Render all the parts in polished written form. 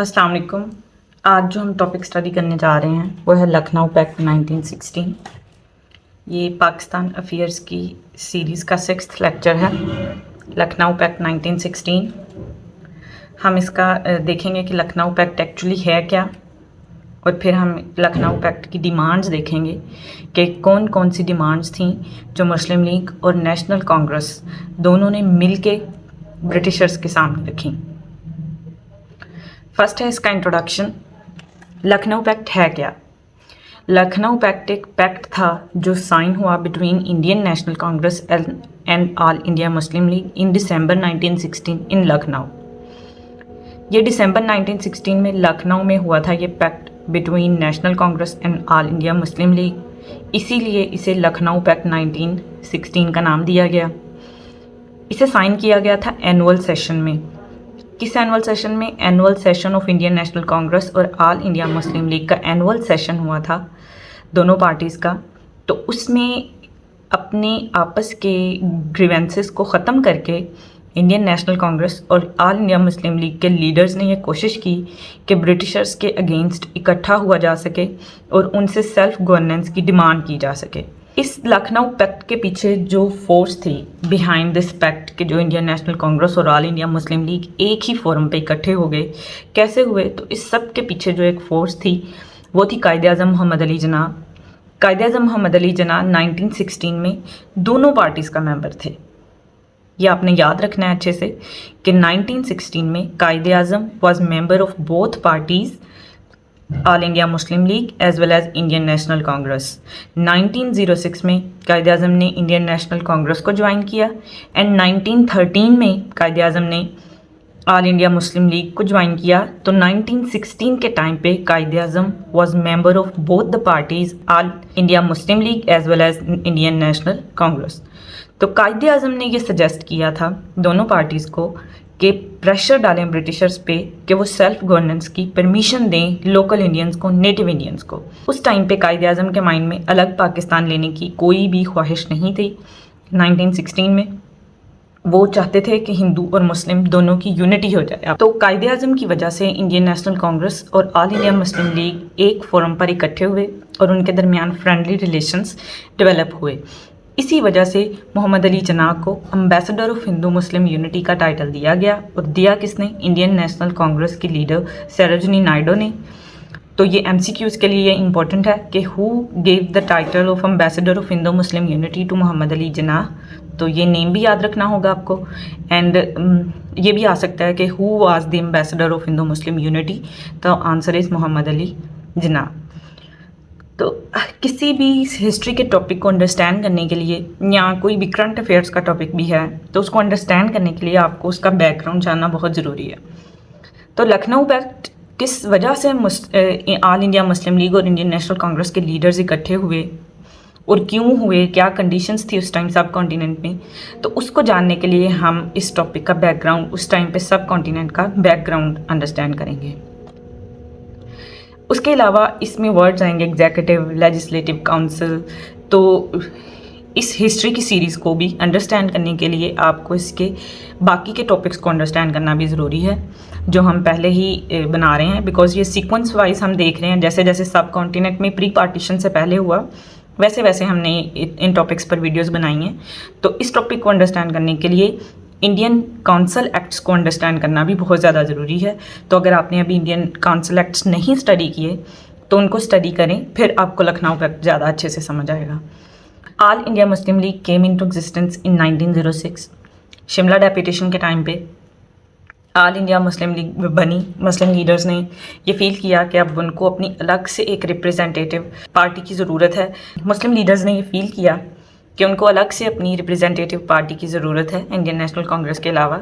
अस्सलाम वालेकुम। आज जो हम टॉपिक स्टडी करने जा रहे हैं वो है लखनऊ पैक्ट 1916। ये पाकिस्तान अफेयर्स की सीरीज़ का 6th लेक्चर है, लखनऊ पैक्ट 1916। हम इसका देखेंगे कि लखनऊ पैक्ट एक्चुअली है क्या, और फिर हम लखनऊ पैक्ट की डिमांड्स देखेंगे कि कौन कौन सी डिमांड्स थीं जो मुस्लिम लीग और नेशनल कांग्रेस दोनों ने मिल के ब्रिटिशर्स के सामने रखी। फर्स्ट है इसका इंट्रोडक्शन। लखनऊ पैक्ट है क्या? लखनऊ पैक्ट एक पैक्ट था जो साइन हुआ between Indian National Congress and all India Muslim League in December 1916 in Lucknow. ये दिसंबर 1916 में लखनऊ में हुआ था ये pact between National Congress and all India Muslim League, इसीलिए इसे लखनऊ पैक्ट 1916 का नाम दिया गया। इसे साइन किया गया था एनुअल सेशन में। किस एनुअल सेशन में? Annual session of Indian National Congress और ऑल इंडिया मुस्लिम लीग का एनुअल सेशन हुआ था दोनों पार्टीज़ का। तो उसमें अपने आपस के ग्रीवेंसेस को ख़त्म करके इंडियन नेशनल कांग्रेस और ऑल इंडिया मुस्लिम लीग के लीडर्स ने यह कोशिश की कि ब्रिटिशर्स के अगेंस्ट इकट्ठा हुआ जा सके और उनसे सेल्फ गवर्नेंस की डिमांड की जा सके। इस लखनऊ पैक्ट के पीछे जो फोर्स थी बिहाइंड दिस पैक्ट के, जो इंडियन नेशनल कांग्रेस और ऑल इंडिया मुस्लिम लीग एक ही फोरम पे इकट्ठे हो गए, कैसे हुए? तो इस सब के पीछे जो एक फोर्स थी वो थी कायदे-ए-आज़म मोहम्मद अली जिन्ना। कायदे-ए-आज़म मोहम्मद अली जिन्ना 1916 में दोनों पार्टीज़ का मेंबर थे। ये आपने याद रखना है अच्छे से कि 1916 में Quaid e Azam was member of both parties, all India Muslim League as well as Indian National Congress. 1906 में कायदे-ए-आज़म ने इंडियन नेशनल कांग्रेस को ज्वाइन किया एंड 1913 में कायदे-ए-आज़म ने ऑल इंडिया मुस्लिम लीग को ज्वाइन किया। तो 1916 के टाइम पे Quaid-e-Azam was member of both the parties, all India Muslim League as well as Indian National Congress. तो कायदे-ए-आज़म ने ये सजेस्ट किया था दोनों पार्टीज़ को कि प्रेशर डालें ब्रिटिशर्स पे कि वो सेल्फ गवर्नेंस की परमिशन दें लोकल इंडियंस को, नेटिव इंडियंस को। उस टाइम पे कायदे-ए-आज़म के माइंड में अलग पाकिस्तान लेने की कोई भी ख्वाहिश नहीं थी। 1916 में वो चाहते थे कि हिंदू और मुस्लिम दोनों की यूनिटी हो जाए। तो कायदे-ए-आज़म की वजह से इंडियन नेशनल कांग्रेस और ऑल इंडिया मुस्लिम लीग एक फोरम पर इकट्ठे हुए और उनके दरमियान फ्रेंडली रिलेशंस डेवलप हुए। इसी वजह से मोहम्मद अली जिन्ना को ambassador of Hindu Muslim unity का टाइटल दिया गया, और दिया किसने? इंडियन नेशनल कांग्रेस की लीडर सरोजिनी नायडू ने। तो ये MCQs के लिए इंपॉर्टेंट है कि who gave the title of ambassador of Hindu Muslim unity to Mohammad Ali Jinnah. तो ये नेम भी याद रखना होगा आपको। एंड ये भी आ सकता है कि who was the ambassador of Hindu Muslim unity. तो आंसर इज़ मोहम्मद अली जिन्ना। तो किसी भी हिस्ट्री के टॉपिक को अंडरस्टैंड करने के लिए, या कोई भी करंट अफेयर्स का टॉपिक भी है, तो उसको अंडरस्टैंड करने के लिए आपको उसका बैकग्राउंड जानना बहुत ज़रूरी है। तो लखनऊ पैक्ट किस वजह से ऑल इंडिया मुस्लिम लीग और इंडियन नेशनल कांग्रेस के लीडर्स इकट्ठे हुए और क्यों हुए, क्या कंडीशंस थी उस टाइम सब कॉन्टिनेंट में, तो उसको जानने के लिए हम इस टॉपिक का बैकग्राउंड, उस टाइम पे सब कॉन्टिनेंट का बैकग्राउंड अंडरस्टैंड करेंगे। उसके अलावा इसमें वर्ड्स आएंगे एग्जीक्यूटिव, लेजिस्लेटिव काउंसिल। तो इस हिस्ट्री की सीरीज़ को भी अंडरस्टैंड करने के लिए आपको इसके बाकी के टॉपिक्स को अंडरस्टैंड करना भी ज़रूरी है, जो हम पहले ही बना रहे हैं, बिकॉज ये सीक्वेंस वाइज हम देख रहे हैं। जैसे जैसे सब कॉन्टिनेंट में प्री पार्टीशन से पहले हुआ, वैसे वैसे हमने इन टॉपिक्स पर वीडियोस बनाई हैं। तो इस टॉपिक को अंडरस्टैंड करने के लिए इंडियन काउंसिल एक्ट्स को अंडरस्टैंड करना भी बहुत ज़्यादा ज़रूरी है। तो अगर आपने अभी इंडियन काउंसिल एक्ट्स नहीं स्टडी किए तो उनको स्टडी करें, फिर आपको लखनऊ पैक्ट ज़्यादा अच्छे से समझ आएगा। All India Muslim league came into existence in 1906। Shimla deputation के टाइम पे ऑल इंडिया मुस्लिम लीग बनी। मुस्लिम लीडर्स ने ये फील किया कि अब उनको अपनी अलग से एक रिप्रेजेंटेटिव पार्टी की ज़रूरत है। मुस्लिम लीडर्स ने ये फील किया कि उनको अलग से अपनी रिप्रेजेंटेटिव पार्टी की ज़रूरत है इंडियन नेशनल कांग्रेस के अलावा।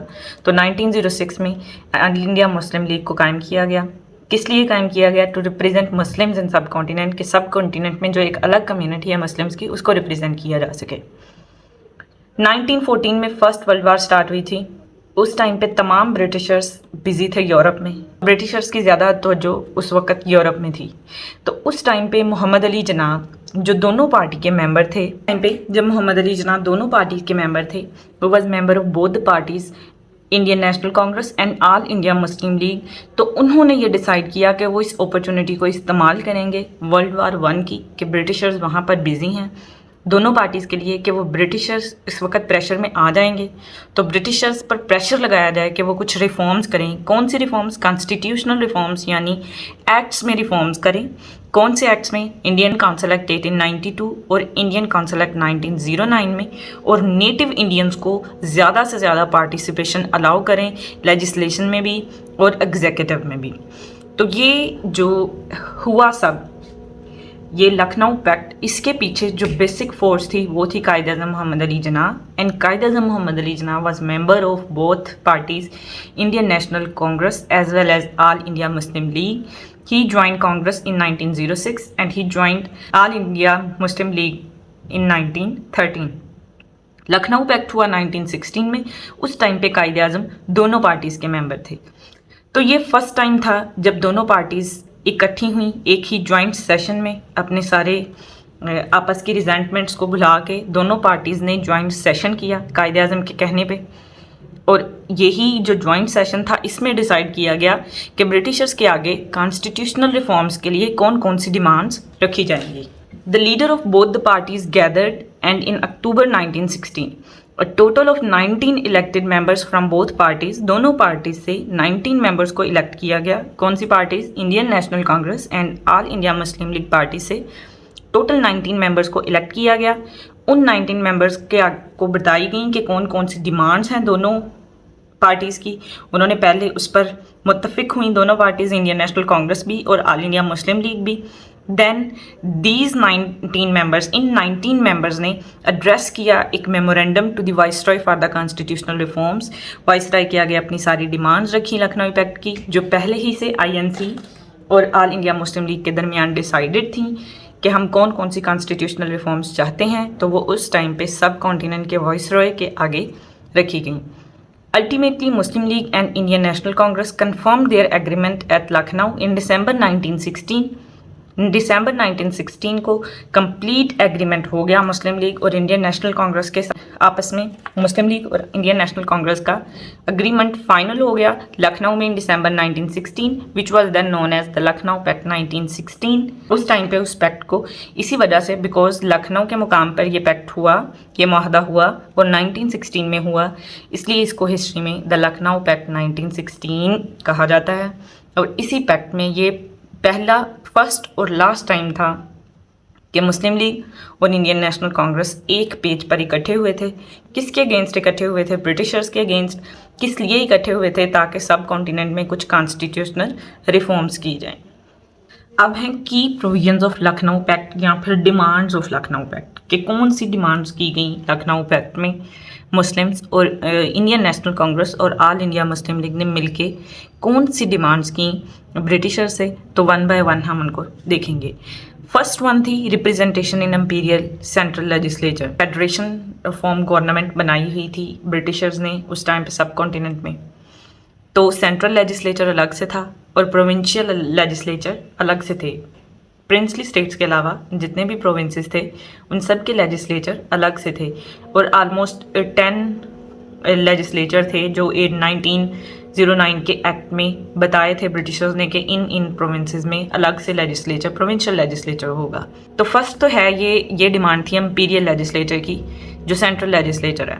तो 1906 में ऑल इंडिया मुस्लिम लीग को कायम किया गया। किस लिए कायम किया गया? टू रिप्रेजेंट मुस्लिम्स इन सब कॉन्टिनेंट, के सब कॉन्टिनेंट में जो एक अलग कम्युनिटी है मुस्लिम्स की, उसको रिप्रेजेंट किया जा सके। 1914 में फर्स्ट वर्ल्ड वार स्टार्ट हुई थी। उस टाइम पे तमाम ब्रिटिशर्स बिजी थे यूरोप में। ब्रिटिशर्स की ज़्यादा तवज्जो उस वक्त यूरोप में थी। तो उस टाइम पे मोहम्मद अली जिन्ना जो दोनों पार्टी के मेंबर थे, टाइम पे जब मोहम्मद अली जिन्ना दोनों पार्टी के मेंबर थे, वो was member of both the parties Indian National Congress and all India Muslim league, तो उन्होंने ये डिसाइड किया कि वो इस अपॉर्चुनिटी को इस्तेमाल करेंगे वर्ल्ड वार 1 की, कि ब्रिटिशर्स वहाँ पर बिजी हैं दोनों पार्टीज़ के लिए, कि वो ब्रिटिशर्स इस वक्त प्रेशर में आ जाएंगे, तो ब्रिटिशर्स पर प्रेशर लगाया जाए कि वो कुछ रिफॉर्म्स करें। कौन सी रिफॉर्म्स? कॉन्स्टिट्यूशनल रिफॉर्म्स, यानी एक्ट्स में रिफॉर्म्स करें। कौन से एक्ट्स में? इंडियन काउंसिल एक्ट 1892 और इंडियन काउंसिल एक्ट 1909 में, और नेटिव इंडियंस को ज़्यादा से ज़्यादा पार्टिसिपेशन अलाउ करें लेजिस्लेशन में भी और एग्जीक्यूटिव में भी। तो ये जो हुआ सब, ये लखनऊ पैक्ट, इसके पीछे जो बेसिक फोर्स थी वो थी Quaid Azam Mohammad Ali Jinnah, and Quaid Azam Mohammad Ali Jinnah was member of both parties, Indian National Congress as well as all India Muslim League. He joined Congress in 1906 and he joined all India Muslim League in 1913। Lucknow pact हुआ 1916 में। उस time पे कायद आज़म दोनों parties के member थे। तो ये first time था जब दोनों पार्टीज़ इकट्ठी हुई एक ही जॉइंट सेशन में, अपने सारे आपस की रिजेंटमेंट्स को भुला के दोनों पार्टीज़ ने जॉइंट सेशन किया कायद आज़म के कहने पे। और यही जो जॉइंट सेशन था, इसमें डिसाइड किया गया कि ब्रिटिशर्स के आगे कॉन्स्टिट्यूशनल रिफॉर्म्स के लिए कौन कौन सी डिमांड्स रखी जाएंगी। The leader of both the parties gathered and in October 1916 A total of 19 elected members from both parties, दोनों पार्टीज से 19 मेंबर्स को इलेक्ट किया गया। कौन सी parties? Indian National Congress and all India Muslim League party से total 19 members को elect किया गया। उन 19 मेंबर्स को बताई गई कि कौन कौन सी डिमांड्स हैं दोनों पार्टीज़ की। उन्होंने पहले उस पर मुत्तफिक हुई दोनों पार्टीज़, इंडियन नेशनल कांग्रेस भी और ऑल इंडिया मुस्लिम लीग भी। देन दीज 19 मेंबर्स, इन 19 मेंबर्स ने एड्रेस किया एक memorandum to the Viceroy for the constitutional reforms. Viceroy के आगे अपनी सारी डिमांड्स रखी लखनऊ पैक्ट की, जो पहले ही से आईएनसी और ऑल इंडिया मुस्लिम लीग के दरमियान डिसाइडेड थी कि हम कौन कौन सी कॉन्स्टिट्यूशनल रिफॉर्म्स चाहते हैं। तो वो उस टाइम पे सब कॉन्टिनेंट के वाइसरॉय के आगे रखी गई। Ultimately, Muslim League and Indian National Congress confirmed their agreement at Lucknow in December 1916. दिसंबर 1916 को कंप्लीट एग्रीमेंट हो गया मुस्लिम लीग और इंडियन नेशनल कांग्रेस के आपस में। मुस्लिम लीग और इंडियन नेशनल कांग्रेस का एग्रीमेंट फाइनल हो गया लखनऊ में in December 1916, which was then known as the Lucknow Pact 1916। उस टाइम पे उस पैक्ट को इसी वजह से, बिकॉज लखनऊ के मुकाम पर ये पैक्ट हुआ, ये मुआहदा हुआ और 1916 में हुआ, इसलिए इसको हिस्ट्री में द लखनऊ पैक्ट 1916 कहा जाता है। और इसी पैक्ट में ये पहला, फर्स्ट और लास्ट टाइम था कि मुस्लिम लीग और इंडियन नेशनल कांग्रेस एक पेज पर इकट्ठे हुए थे। किसके अगेंस्ट इकट्ठे हुए थे? ब्रिटिशर्स के अगेंस्ट। किस लिए इकट्ठे हुए थे? ताकि सब कॉन्टिनेंट में कुछ कॉन्स्टिट्यूशनल रिफॉर्म्स की जाएं। अब हैं की प्रोविजंस ऑफ लखनऊ पैक्ट या फिर डिमांड्स ऑफ लखनऊ पैक्ट, कि कौन सी डिमांड्स की गई लखनऊ पैक्ट में। मुस्लिम्स और इंडियन नेशनल कांग्रेस और ऑल इंडिया मुस्लिम लीग ने मिलके कौन सी डिमांड्स की ब्रिटिशर से, तो वन बाय वन हम उनको देखेंगे। फर्स्ट वन थी representation in Amperian central legislature. Federation form government बनाई हुई थी ब्रिटिशर्स ने उस टाइम पे सब कॉन्टिनेंट में, तो सेंट्रल लेजिस्लेचर अलग से था और प्रोविंशियल लेजिस्लेचर अलग से थे। प्रिंसली स्टेट्स के अलावा जितने भी प्रोविंसेस थे उन सब के लेजिस्लेचर अलग से थे, और आलमोस्ट 10 लेजिस्लेचर थे जो 1909 के एक्ट में बताए थे ब्रिटिशर्स ने कि इन प्रोविंसेस में अलग से लेजिस्लेचर, प्रोविंशियल लेजिस्लेचर होगा। तो फर्स्ट तो है ये डिमांड थी एम्पीरियल लेजिस्लेचर की, जो सेंट्रल लेजिस्लेचर है।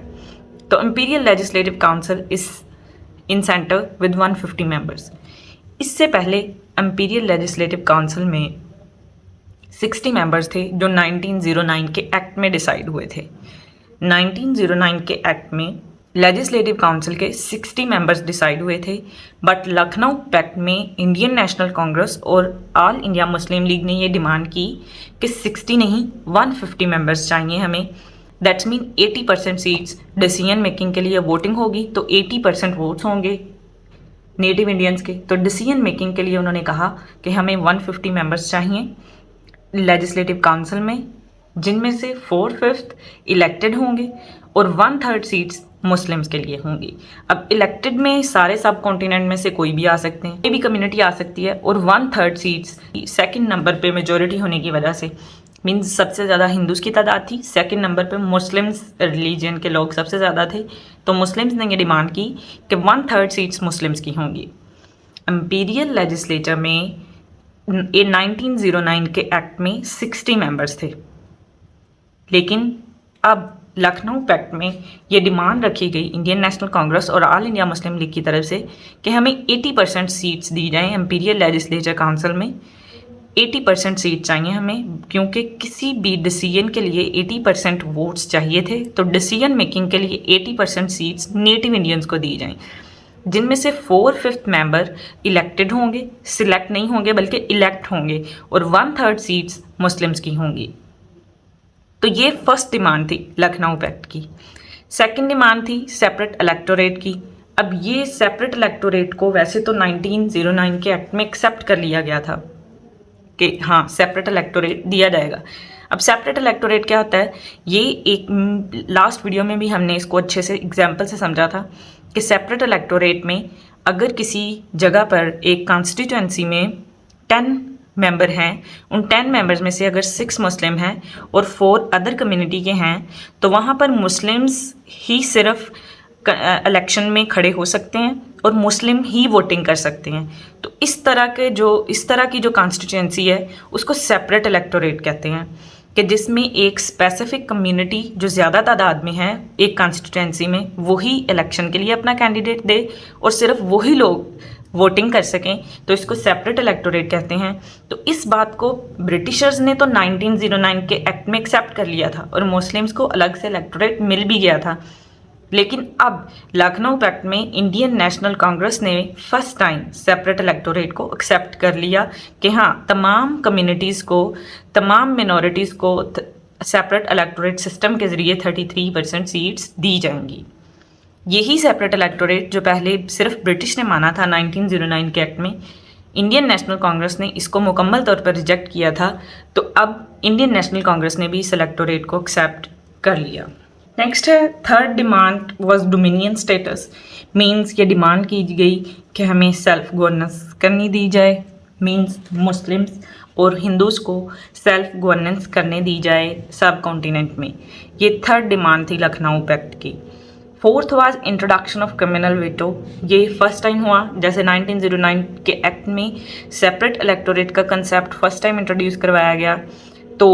तो एम्पीरियल लेजिस्लेटिव काउंसिल इस इन सेंटर विद 150 मेंबर्स। इससे पहले एम्पीरियल लेजिस्लेटिव काउंसिल में 60 मेंबर्स थे जो 1909 के एक्ट में डिसाइड हुए थे। 1909 के एक्ट में लेजिस्लेटिव काउंसिल के 60 मेंबर्स डिसाइड हुए थे, बट लखनऊ पैक्ट में इंडियन नेशनल कांग्रेस और ऑल इंडिया मुस्लिम लीग ने ये डिमांड की कि 60 नहीं 150 मेंबर्स चाहिए हमें। That's mean 80% seats decision making के लिए वोटिंग होगी, तो 80% वोट्स होंगे नेटिव इंडियंस के। तो डिसीजन मेकिंग के लिए उन्होंने कहा कि हमें 150 मेंबर्स चाहिए लेजिस्लेटिव काउंसिल में, जिनमें से 4/5 इलेक्टेड होंगे और 1/3 सीट्स मुस्लिम्स के लिए होंगी। अब इलेक्टेड में सारे सब कॉन्टिनेंट में से कोई भी आ सकते हैं, कोई भी कम्युनिटी आ सकती है, और 1/3 सीट्स सेकंड नंबर पे मेजॉरिटी होने की वजह से मीन्स सबसे ज़्यादा हिंदूज़ की तादाद थी, सेकंड नंबर पे मुस्लिम्स रिलीजन के लोग सबसे ज़्यादा थे। तो मुस्लिम्स ने ये डिमांड की कि 1/3 सीट्स मुस्लिम्स की होंगी। इम्पीरियल लेजिस्लेचर में 1909 के एक्ट में 60 मेंबर्स थे, लेकिन अब लखनऊ पैक्ट में ये डिमांड रखी गई इंडियन नेशनल कांग्रेस और ऑल इंडिया मुस्लिम लीग की तरफ से कि हमें 80% सीट्स दी जाएं इम्पीरियल लेजिस्लेचर काउंसिल में। 80% सीट चाहिए हमें, क्योंकि किसी भी डिसीजन के लिए 80% वोट्स चाहिए थे। तो डिसीजन मेकिंग के लिए 80% सीट्स नेटिव इंडियंस को दी जाएं, जिनमें से 4/5 मेंबर इलेक्टेड होंगे, सिलेक्ट नहीं होंगे बल्कि इलेक्ट होंगे, और 1/3 सीट्स मुस्लिम्स की होंगी। तो ये फर्स्ट डिमांड थी लखनऊ पैक्ट की। सेकंड डिमांड थी सेपरेट इलेक्टोरेट की। अब ये सेपरेट इलेक्टोरेट को वैसे तो 1909 के एक्ट में एक्सेप्ट कर लिया गया था कि हाँ सेपरेट इलेक्टोरेट दिया जाएगा। अब सेपरेट इलेक्टोरेट क्या होता है, ये एक लास्ट वीडियो में भी हमने इसको अच्छे से एग्जाम्पल से समझा था कि सेपरेट इलेक्टोरेट में अगर किसी जगह पर एक कॉन्स्टिट्यूंसी में 10 मेंबर हैं, उन 10 मेंबर्स में से अगर 6 मुस्लिम हैं और 4 अदर कम्युनिटी के हैं, तो वहाँ पर मुस्लिम्स ही सिर्फ इलेक्शन में खड़े हो सकते हैं और मुस्लिम ही वोटिंग कर सकते हैं। तो इस तरह की जो कॉन्स्टिट्यूंसी है उसको सेपरेट इलेक्टोरेट कहते हैं, कि जिसमें एक स्पेसिफिक कम्युनिटी जो ज़्यादा तादाद में है एक कॉन्स्टिट्यूंसी में, वही इलेक्शन के लिए अपना कैंडिडेट दे और सिर्फ वही लोग वोटिंग कर सकें, तो इसको सेपरेट इलेक्टोरेट कहते हैं। तो इस बात को ब्रिटिशर्स ने तो 1909 के एक्ट में एक्सेप्ट कर लिया था और मुस्लिम्स को अलग से इलेक्टोरेट मिल भी गया था। लेकिन अब लखनऊ पैक्ट में इंडियन नेशनल कांग्रेस ने फर्स्ट टाइम सेपरेट इलेक्टोरेट को एक्सेप्ट कर लिया कि हाँ तमाम कम्युनिटीज़ को, तमाम मिनॉरिटीज़ को सेपरेट इलेक्टोरेट सिस्टम के ज़रिए 33% सीट्स दी जाएंगी। यही सेपरेट इलेक्टोरेट जो पहले सिर्फ ब्रिटिश ने माना था 1909 के एक्ट में, इंडियन नेशनल कांग्रेस ने इसको मुकम्मल तौर पर रिजेक्ट किया था। तो अब इंडियन नेशनल कांग्रेस ने भी इस इलेक्टोरेट को एक्सेप्ट कर लिया। नेक्स्ट है third demand was dominion status. Means ये डिमांड की गई कि हमें सेल्फ गवर्नेंस करनी दी जाए, मींस मुस्लिम्स और हिंदूज़ को सेल्फ गवर्नेंस करने दी जाए सब कॉन्टिनेंट में। ये थर्ड डिमांड थी लखनऊ पैक्ट की। Fourth was introduction of criminal veto. ये फर्स्ट टाइम हुआ, जैसे 1909 के एक्ट में सेपरेट इलेक्टोरेट का कंसेप्ट फर्स्ट टाइम इंट्रोड्यूस करवाया गया, तो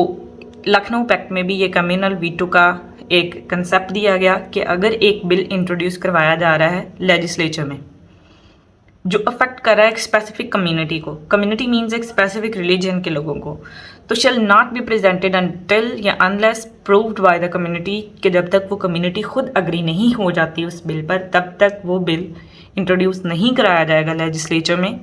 लखनऊ पैक्ट में भी ये कम्युनल वीटो का एक कंसेप्ट दिया गया कि अगर एक बिल इंट्रोड्यूस करवाया जा रहा है लेजिस्लेचर में जो अफेक्ट कर रहा है एक स्पेसिफिक कम्युनिटी को, कम्युनिटी मीन्स एक स्पेसिफिक रिलीजन के लोगों को, तो shall not be presented until या unless proved by the community, कि जब तक वो कम्युनिटी खुद अग्री नहीं हो जाती उस बिल पर तब तक वो बिल इंट्रोड्यूस नहीं कराया जाएगा लेजिस्लेचर में,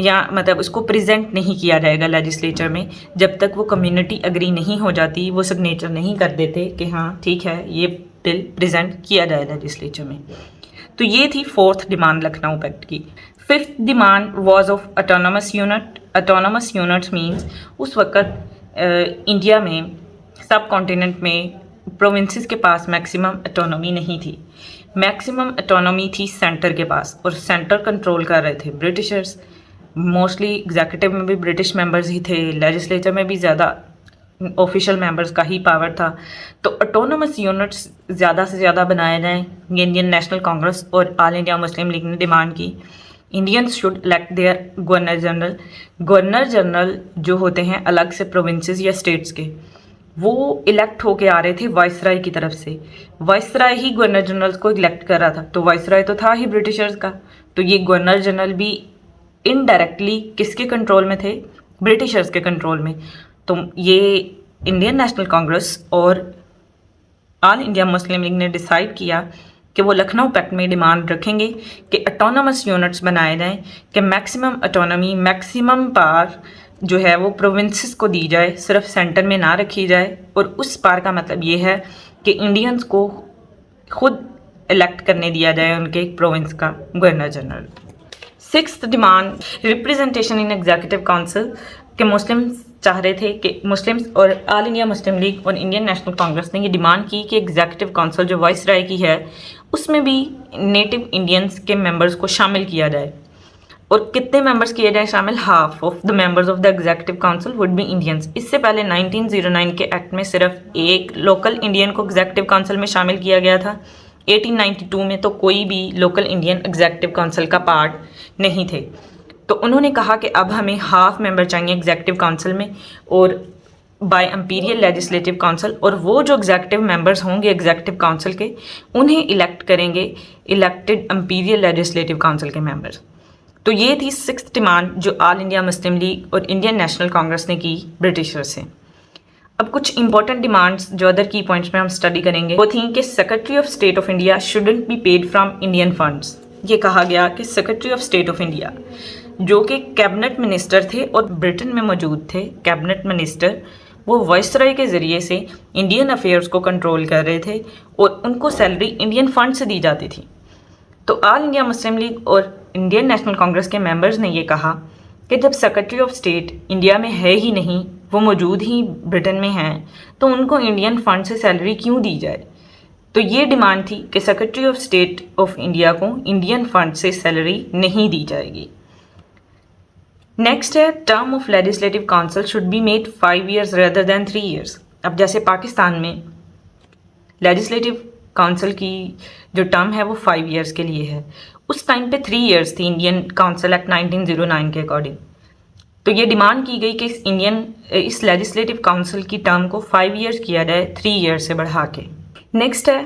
या मतलब उसको प्रेजेंट नहीं किया जाएगा लेजिस्लेचर में जब तक वो कम्युनिटी अग्री नहीं हो जाती, वो सिग्नेचर नहीं कर देते कि हाँ ठीक है ये बिल प्रेजेंट किया जाए लेजिस्लेचर में। तो ये थी फोर्थ डिमांड लखनऊ पैक्ट की। Fifth demand was of autonomous unit. Autonomous units means उस वक्त इंडिया में सब कॉन्टिनेंट में प्रोविंसेस के पास मैक्सिमम ऑटोनॉमी नहीं थी, मैक्सिमम ऑटोनॉमी थी सेंटर के पास, और सेंटर कंट्रोल कर रहे थे ब्रिटिशर्स। मोस्टली एग्जीक्यूटिव में भी ब्रिटिश मेंबर्स ही थे, लेजिस्लेचर में भी ज़्यादा ऑफिशियल मेंबर्स का ही पावर था। तो ऑटोनमस यूनिट्स ज़्यादा से ज़्यादा बनाए जाएं, ये इंडियन नेशनल कांग्रेस और ऑल इंडिया मुस्लिम लीग ने डिमांड की। Indians should elect their governor general. Governor general जो होते हैं अलग से प्रोविंसेस या स्टेट्स के, वो इलेक्ट होके आ रहे थे वाइसराय की तरफ से। वाइसराय ही गवर्नर जनरल को इलेक्ट कर रहा था, तो वाइसराय तो था ही ब्रिटिशर्स का, तो ये गवर्नर जनरल भी इनडायरेक्टली किसके कंट्रोल में थे, ब्रिटिशर्स के कंट्रोल में। तो ये इंडियन नेशनल कांग्रेस और ऑल इंडिया मुस्लिम लीग ने डिसाइड किया कि वो लखनऊ पैक्ट में डिमांड रखेंगे कि ऑटोनमस यूनिट्स बनाए जाएं, कि मैक्सिमम ऑटोनॉमी, मैक्सिमम पावर जो है वो प्रोविंसेस को दी जाए, सिर्फ सेंटर में ना रखी जाए। और उस पावर का मतलब ये है कि इंडियंस को खुद इलेक्ट करने दिया जाए उनके प्रोविंस का governor general. Sixth demand representation in executive council, के मुस्लिम्स चाह रहे थे कि मुस्लिम्स और ऑल इंडिया मुस्लिम लीग और इंडियन नेशनल कांग्रेस ने ये डिमांड की कि एग्जीक्यूटिव काउंसिल जो वाइसराय की है उसमें भी नेटिव इंडियंस के मेंबर्स को शामिल किया जाए। और कितने मेंबर्स किए जाए शामिल? Half of the members of the executive council would be Indians. इससे पहले 1909 के एक्ट में सिर्फ एक लोकल इंडियन को एग्जीक्यूटिव काउंसिल में शामिल किया गया था। 1892 में तो कोई भी लोकल इंडियन एग्जीक्यूटिव काउंसिल का पार्ट नहीं थे। तो उन्होंने कहा कि अब हमें हाफ मेंबर चाहिए एग्जीक्यूटिव काउंसिल में और बाय इम्पीरियल लेजिस्लेटिव काउंसिल, और वो जो एग्जीक्यूटिव मेंबर्स होंगे एग्जीक्यूटिव काउंसिल के उन्हें इलेक्ट करेंगे इलेक्टेड इम्पीरियल लेजिस्लेटिव काउंसिल के मेंबर्स। तो ये थी 6th डिमांड जो ऑल इंडिया मुस्लिम लीग और इंडियन नेशनल कांग्रेस ने की ब्रिटिशर से। अब कुछ इंपॉर्टेंट डिमांड्स जो अदर की पॉइंट्स में हम स्टडी करेंगे वो थी कि secretary of state of India shouldn't be paid from Indian funds. ये कहा गया कि secretary of state of India जो कि कैबिनेट मिनिस्टर थे और ब्रिटेन में मौजूद थे, कैबिनेट मिनिस्टर वो वाइसरॉय के ज़रिए से इंडियन अफेयर्स को कंट्रोल कर रहे थे और उनको सैलरी इंडियन फंड से दी जाती थी। तो ऑल इंडिया मुस्लिम लीग और इंडियन नेशनल कांग्रेस के मेंबर्स ने ये कहा कि जब सेक्रेटरी ऑफ स्टेट इंडिया में है ही नहीं, वो मौजूद ही ब्रिटेन में हैं, तो उनको इंडियन फंड से सैलरी क्यों दी जाए। तो ये डिमांड थी कि secretary of state of India को इंडियन फंड से सैलरी नहीं दी जाएगी। नेक्स्ट है term of legislative council should be made 5 years rather than 3 years। अब जैसे पाकिस्तान में लेजिस्लेटिव काउंसिल की जो टर्म है वो 5 years के लिए है, उस टाइम पे 3 years थी इंडियन काउंसिल एक्ट 1909 के अकॉर्डिंग। तो ये डिमांड की गई कि इस लेजिस्लेटिव काउंसिल की टर्म को 5 years किया जाए 3 years से बढ़ा के। नेक्स्ट है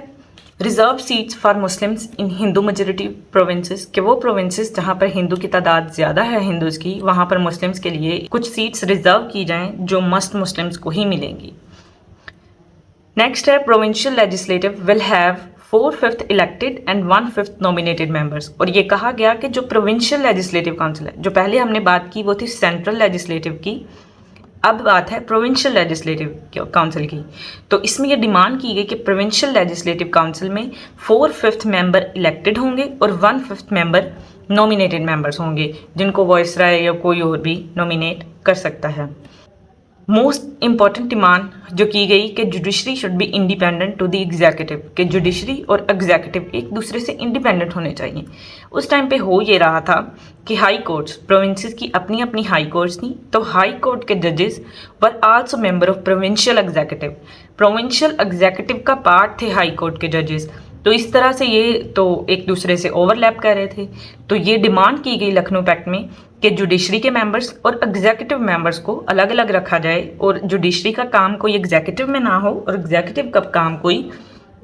reserve seats for Muslims in Hindu majority provinces, कि वो प्रोविंसेस जहाँ पर हिंदू की तादाद ज़्यादा है हिंदूज़ की, वहाँ पर मुस्लिम्स के लिए कुछ सीट्स रिजर्व की जाएं जो मस्ट मुस्लिम्स को ही मिलेंगी। नेक्स्ट है provincial legislative will have 4/5 elected and 1/5 nominated members. और ये कहा गया कि जो प्रोविंशियल लेजिस्लेटिव काउंसिल है, जो पहले हमने बात की वो थी सेंट्रल लेजिस्लेटिव की, अब बात है प्रोविंशियल लेजिस्लेटिव काउंसिल की। तो इसमें यह डिमांड की गई कि प्रोविंशियल लेजिस्लेटिव काउंसिल में 4/5 मेंबर इलेक्टेड होंगे और 1/5 मेंबर नॉमिनेटेड मेंबर्स होंगे, जिनको वॉइसरॉय या कोई और भी नॉमिनेट कर सकता है। मोस्ट इंपॉर्टेंट डिमांड जो की गई कि judiciary should be independent to the executive, कि जुडिशरी और एग्जीक्यूटिव एक दूसरे से इंडिपेंडेंट होने चाहिए। उस टाइम पे हो ये रहा था कि हाई कोर्ट्स, प्रोविंसेस की अपनी अपनी हाई कोर्ट्स थी, तो हाई कोर्ट के जजेस were also member of provincial executive. Provincial executive का पार्ट थे हाई कोर्ट के जजेस। तो इस तरह से ये तो एक दूसरे से ओवरलैप कर रहे थे। तो ये डिमांड की गई लखनऊ पैक्ट में कि जुडिशरी के मेंबर्स और एग्जीक्यूटिव मेंबर्स को अलग अलग रखा जाए और जुडिशरी का काम कोई एग्जीक्यूटिव में ना हो और एग्जीक्यूटिव का काम कोई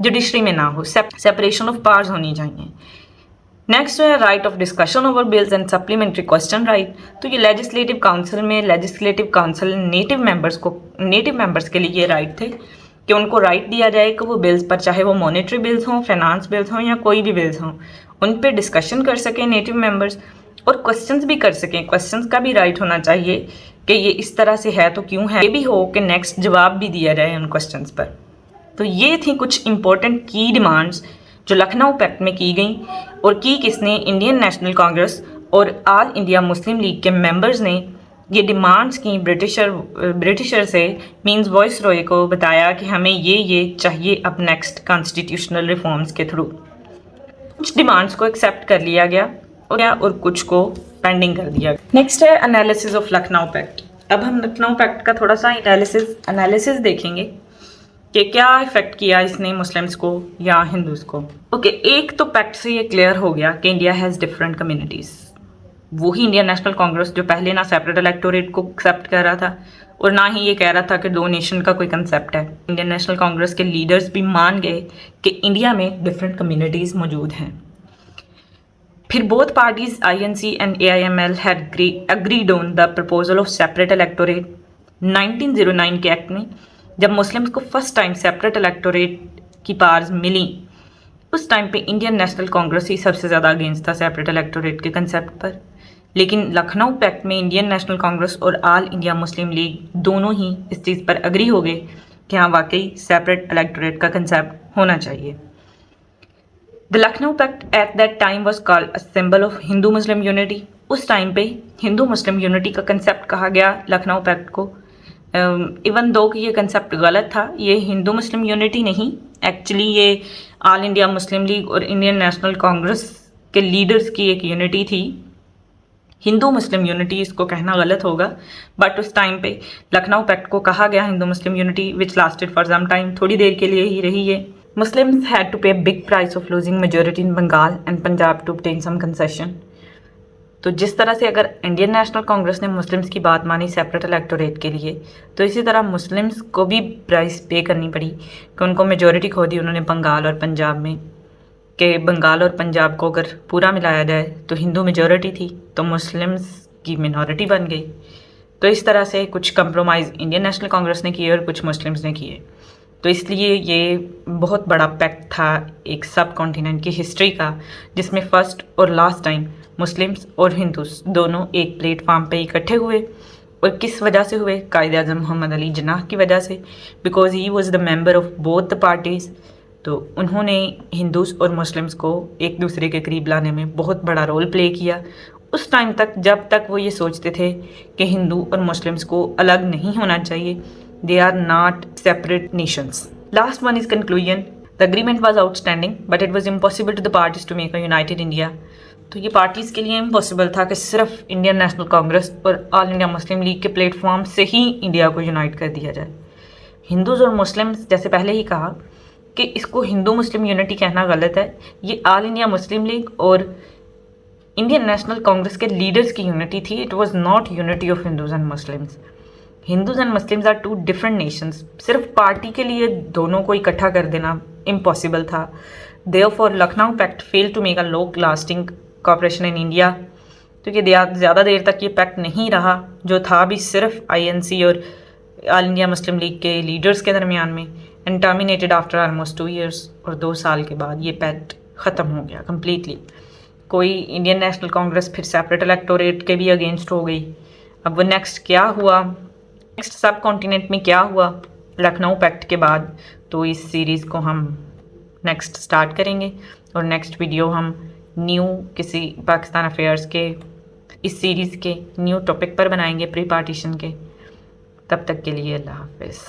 जुडिशरी में ना हो, सेपरेशन ऑफ पावर्स होनी चाहिए। नेक्स्ट है right of discussion over bills and supplementary question right. तो ये लेजिस्लेटिव काउंसिल में लेजिस्लेटिव काउंसिल नेटिव मेंबर्स के लिए ये राइट थे कि उनको राइट दिया जाए कि वो बिल्स पर, चाहे वो मॉनेटरी बिल्स हों, फाइनेंस बिल्स हों या कोई भी बिल्स हों, उन पे डिस्कशन कर सकें नेटिव मेंबर्स और क्वेश्चंस भी कर सकें। क्वेश्चंस का भी राइट होना चाहिए कि ये इस तरह से है तो क्यों है, ये भी हो कि नेक्स्ट जवाब भी दिया जाए उन क्वेश्चंस पर। तो ये थी कुछ इंपॉर्टेंट की डिमांड्स जो लखनऊ पैक्ट में की गई और की किसने, इंडियन नेशनल कांग्रेस और ऑल इंडिया मुस्लिम लीग के मेंबर्स ने ये डिमांड्स की ब्रिटिशर से, मींस वॉइसरॉय को बताया कि हमें ये चाहिए अब नेक्स्ट कॉन्स्टिट्यूशनल रिफॉर्म्स के थ्रू। कुछ डिमांड्स को एक्सेप्ट कर लिया गया और कुछ को पेंडिंग कर दिया। नेक्स्ट है एनालिसिस ऑफ लखनऊ पैक्ट। अब हम लखनऊ पैक्ट का थोड़ा सा एनालिसिस देखेंगे कि क्या इफेक्ट किया इसने मुस्लिम्स को या हिंदूज को। ओके, एक तो पैक्ट से ये क्लियर हो गया कि इंडिया हैज़ डिफरेंट कम्युनिटीज़। वही इंडियन नेशनल कांग्रेस जो पहले ना सेपरेट इलेक्टोरेट को एक्सेप्ट कर रहा था और ना ही ये कह रहा था कि 2 नेशन का कोई कंसेप्ट है। इंडियन नेशनल कांग्रेस के लीडर्स भी मान गए कि इंडिया में डिफरेंट कम्युनिटीज़ मौजूद हैं। फिर both parties INC and AIML had agreed on the proposal of separate electorate। 1909 के एक्ट में जब मुस्लिम्स को फर्स्ट टाइम सेपरेट इलेक्टोरेट की पावर्स मिली, उस टाइम पे इंडियन नेशनल कांग्रेस ही सबसे ज़्यादा अगेंस्ट था सेपरेट इलेक्टोरेट के कंसेप्ट पर। लेकिन लखनऊ पैक्ट में इंडियन नेशनल कांग्रेस और ऑल इंडिया मुस्लिम लीग दोनों ही इस चीज़ पर अग्री हो गए कि हाँ वाकई सेपरेट इलेक्टोरेट का कंसेप्ट होना चाहिए। The Lucknow Pact at that time was called a symbol of Hindu Muslim unity. उस टाइम पे हिंदू मुस्लिम यूनिटी का कंसेप्ट कहा गया लखनऊ पैक्ट को। इवन दो कि ये कंसेप्ट गलत था, ये हिंदू मुस्लिम यूनिटी नहीं, एक्चुअली ये ऑल इंडिया मुस्लिम लीग और इंडियन नेशनल कांग्रेस के लीडर्स की एक यूनिटी थी हिंदू मुस्लिम यूनिटी इसको कहना गलत होगा, बट उस टाइम पे लखनऊ पैक्ट को कहा गया Hindu Muslim unity, which lasted for some time, थोड़ी देर के लिए ही रही है। Muslims had to pay big price of losing majority in Bengal and Punjab to obtain some concession। तो जिस तरह से अगर इंडियन नेशनल कांग्रेस ने मुस्लिम्स की बात मानी सेपरेट इलेक्टोरेट के लिए, तो इसी तरह मुस्लिम्स को भी प्राइस पे करनी पड़ी कि उनको मेजोरिटी खो दी उन्होंने बंगाल और पंजाब में, कि बंगाल और पंजाब को अगर पूरा मिलाया जाए तो हिंदू मेजोरिटी थी तो मुस्लिम्स की मिनॉरिटी बन गई। तो इस तरह से कुछ कंप्रोमाइज़ इंडियन नेशनल कांग्रेस ने किए और कुछ मुस्लिम्स ने किए। तो इसलिए ये बहुत बड़ा पैक्ट था एक सब कॉन्टिनेंट की हिस्ट्री का, जिसमें फर्स्ट और लास्ट टाइम मुस्लिम्स और हिंदूस दोनों एक प्लेटफार्म पे इकट्ठे हुए। और किस वजह से हुए? कायद आज़म मोहम्मद अली जिन्नाह की वजह से, because he was the member of both the parties. तो उन्होंने हिंदूस और मुस्लिम्स को एक दूसरे के करीब लाने में बहुत बड़ा रोल प्ले किया उस टाइम तक, जब तक वो ये सोचते थे कि हिंदू और मुस्लिम्स को अलग नहीं होना चाहिए, they are not separate nations। Last one is conclusion। The agreement was outstanding, but it was impossible to the parties to make a united India। तो ये पार्टीज़ के लिए इम्पॉसिबल था कि सिर्फ इंडियन नेशनल कांग्रेस और ऑल इंडिया मुस्लिम लीग के platform से ही इंडिया को यूनाइट कर दिया जाए। हिंदूज़ और मुस्लिम्स, जैसे पहले ही कहा कि इसको हिंदू मुस्लिम यूनिटी कहना गलत है, ये ऑल इंडिया मुस्लिम लीग और इंडियन नेशनल कांग्रेस के लीडर्स की यूनिटी थी। It was not unity of Hindus and Muslims. Hindus and Muslims are two different nations. सिर्फ पार्टी के लिए दोनों को इकट्ठा कर देना इम्पॉसिबल था। Therefore Lucknow Pact fail to make a long lasting cooperation in India. तो ये ज़्यादा देर तक ये पैक्ट नहीं रहा, जो था भी सिर्फ INC और ऑल इंडिया मुस्लिम लीग के लीडर्स के दरमियान में, and terminated after almost 2 years। और 2 साल के बाद ये पैक्ट ख़त्म हो गया कम्प्लीटली। कोई इंडियन नेशनल कांग्रेस फिर सेपरेट इलेक्टोरेट के भी अगेंस्ट हो गई। अब वो नेक्स्ट क्या हुआ, नेक्स्ट सब कॉन्टिनेंट में क्या हुआ लखनऊ पैक्ट के बाद, तो इस सीरीज़ को हम नेक्स्ट स्टार्ट करेंगे और नेक्स्ट वीडियो हम न्यू किसी पाकिस्तान अफेयर्स के इस सीरीज़ के न्यू टॉपिक पर बनाएंगे, प्री पार्टीशन के। तब तक के लिए अल्लाह हाफ़िज़।